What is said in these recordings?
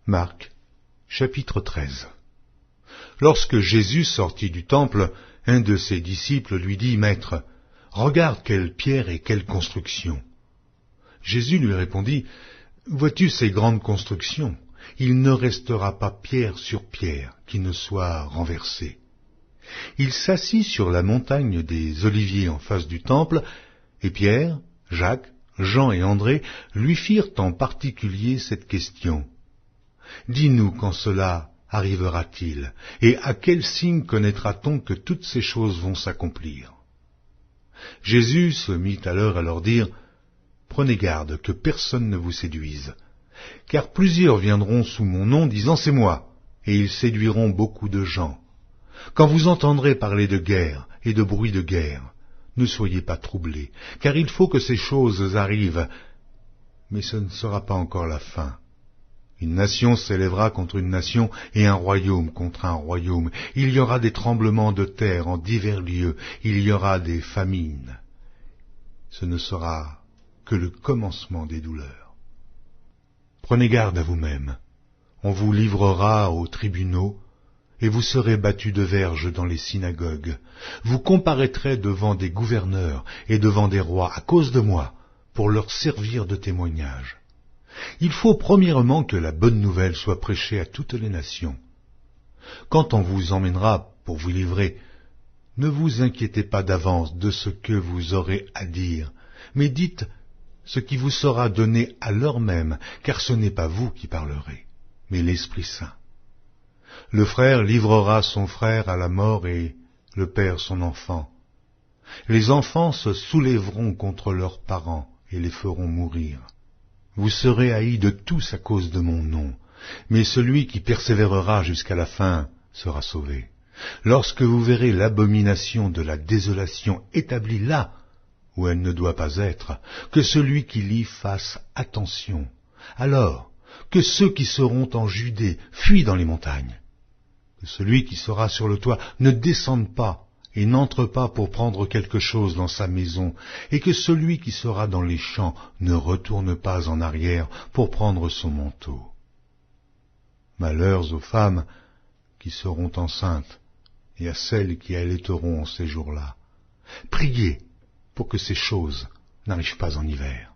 Marc, chapitre 13. Lorsque Jésus sortit du temple, un de ses disciples lui dit, « Maître, regarde quelle pierre et quelle construction. » Jésus lui répondit, « Vois-tu ces grandes constructions? Il ne restera pas pierre sur pierre qui ne soit renversée. » Il s'assit sur la montagne des Oliviers en face du temple, et Pierre, Jacques, Jean et André lui firent en particulier cette question. « Dis-nous quand cela arrivera-t-il, et à quel signe connaîtra-t-on que toutes ces choses vont s'accomplir ?» Jésus se mit alors à leur dire, « Prenez garde que personne ne vous séduise, car plusieurs viendront sous mon nom disant « C'est moi », et ils séduiront beaucoup de gens. Quand vous entendrez parler de guerre et de bruit de guerre, ne soyez pas troublés, car il faut que ces choses arrivent, mais ce ne sera pas encore la fin. Une nation s'élèvera contre une nation et un royaume contre un royaume. Il y aura des tremblements de terre en divers lieux, il y aura des famines. Ce ne sera que le commencement des douleurs. Prenez garde à vous-même. On vous livrera aux tribunaux, et vous serez battus de verges dans les synagogues. Vous comparaîtrez devant des gouverneurs et devant des rois à cause de moi, pour leur servir de témoignage. Il faut premièrement que la bonne nouvelle soit prêchée à toutes les nations. Quand on vous emmènera pour vous livrer, ne vous inquiétez pas d'avance de ce que vous aurez à dire, mais dites ce qui vous sera donné à l'heure même, car ce n'est pas vous qui parlerez, mais l'Esprit Saint. Le frère livrera son frère à la mort et le père son enfant. Les enfants se soulèveront contre leurs parents et les feront mourir. Vous serez haïs de tous à cause de mon nom, mais celui qui persévérera jusqu'à la fin sera sauvé. Lorsque vous verrez l'abomination de la désolation établie là où elle ne doit pas être, que celui qui lit fasse attention. Alors, que ceux qui seront en Judée fuient dans les montagnes. Que celui qui sera sur le toit ne descende pas et n'entre pas pour prendre quelque chose dans sa maison, et que celui qui sera dans les champs ne retourne pas en arrière pour prendre son manteau. Malheurs aux femmes qui seront enceintes et à celles qui allaiteront en ces jours-là. Priez pour que ces choses n'arrivent pas en hiver.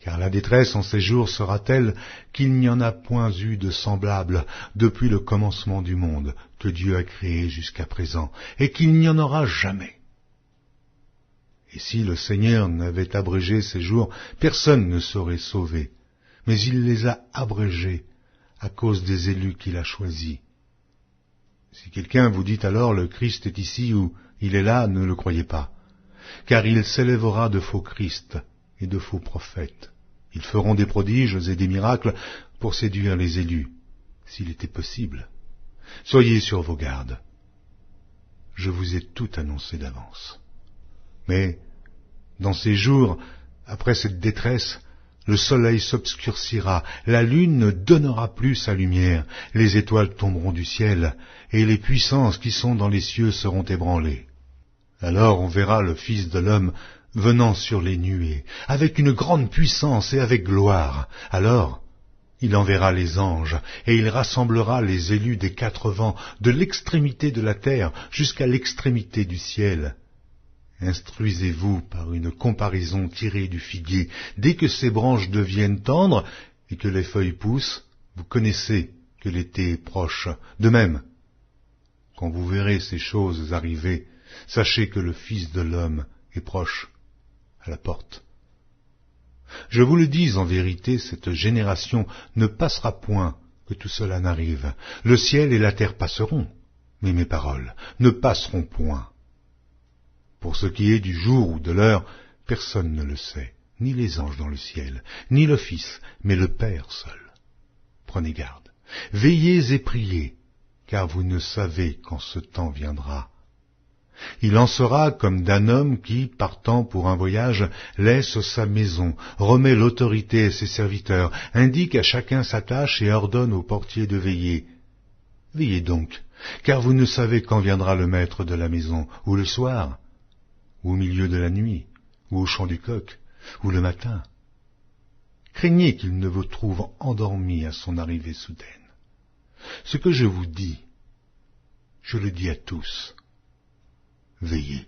Car la détresse en ces jours sera telle qu'il n'y en a point eu de semblable depuis le commencement du monde que Dieu a créé jusqu'à présent, et qu'il n'y en aura jamais. Et si le Seigneur n'avait abrégé ces jours, personne ne serait sauvé, mais il les a abrégés à cause des élus qu'il a choisis. Si quelqu'un vous dit alors le Christ est ici ou il est là, ne le croyez pas, car il s'élèvera de faux Christ et de faux prophètes. Ils feront des prodiges et des miracles pour séduire les élus, s'il était possible. Soyez sur vos gardes. Je vous ai tout annoncé d'avance. Mais, dans ces jours, après cette détresse, le soleil s'obscurcira, la lune ne donnera plus sa lumière, les étoiles tomberont du ciel, et les puissances qui sont dans les cieux seront ébranlées. Alors on verra le Fils de l'homme venant sur les nuées, avec une grande puissance et avec gloire. Alors, il enverra les anges, et il rassemblera les élus des 4 vents, de l'extrémité de la terre jusqu'à l'extrémité du ciel. Instruisez-vous par une comparaison tirée du figuier. Dès que ses branches deviennent tendres et que les feuilles poussent, vous connaissez que l'été est proche. De même, quand vous verrez ces choses arriver, sachez que le Fils de l'homme est proche, à la porte. Je vous le dis en vérité, cette génération ne passera point que tout cela n'arrive. Le ciel et la terre passeront, mais mes paroles ne passeront point. Pour ce qui est du jour ou de l'heure, personne ne le sait, ni les anges dans le ciel, ni le Fils, mais le Père seul. Prenez garde, veillez et priez, car vous ne savez quand ce temps viendra. Il en sera comme d'un homme qui, partant pour un voyage, laisse sa maison, remet l'autorité à ses serviteurs, indique à chacun sa tâche et ordonne au portier de veiller. Veillez donc, car vous ne savez quand viendra le maître de la maison, ou le soir, ou au milieu de la nuit, ou au chant du coq, ou le matin. Craignez qu'il ne vous trouve endormis à son arrivée soudaine. Ce que je vous dis, je le dis à tous. Veillez.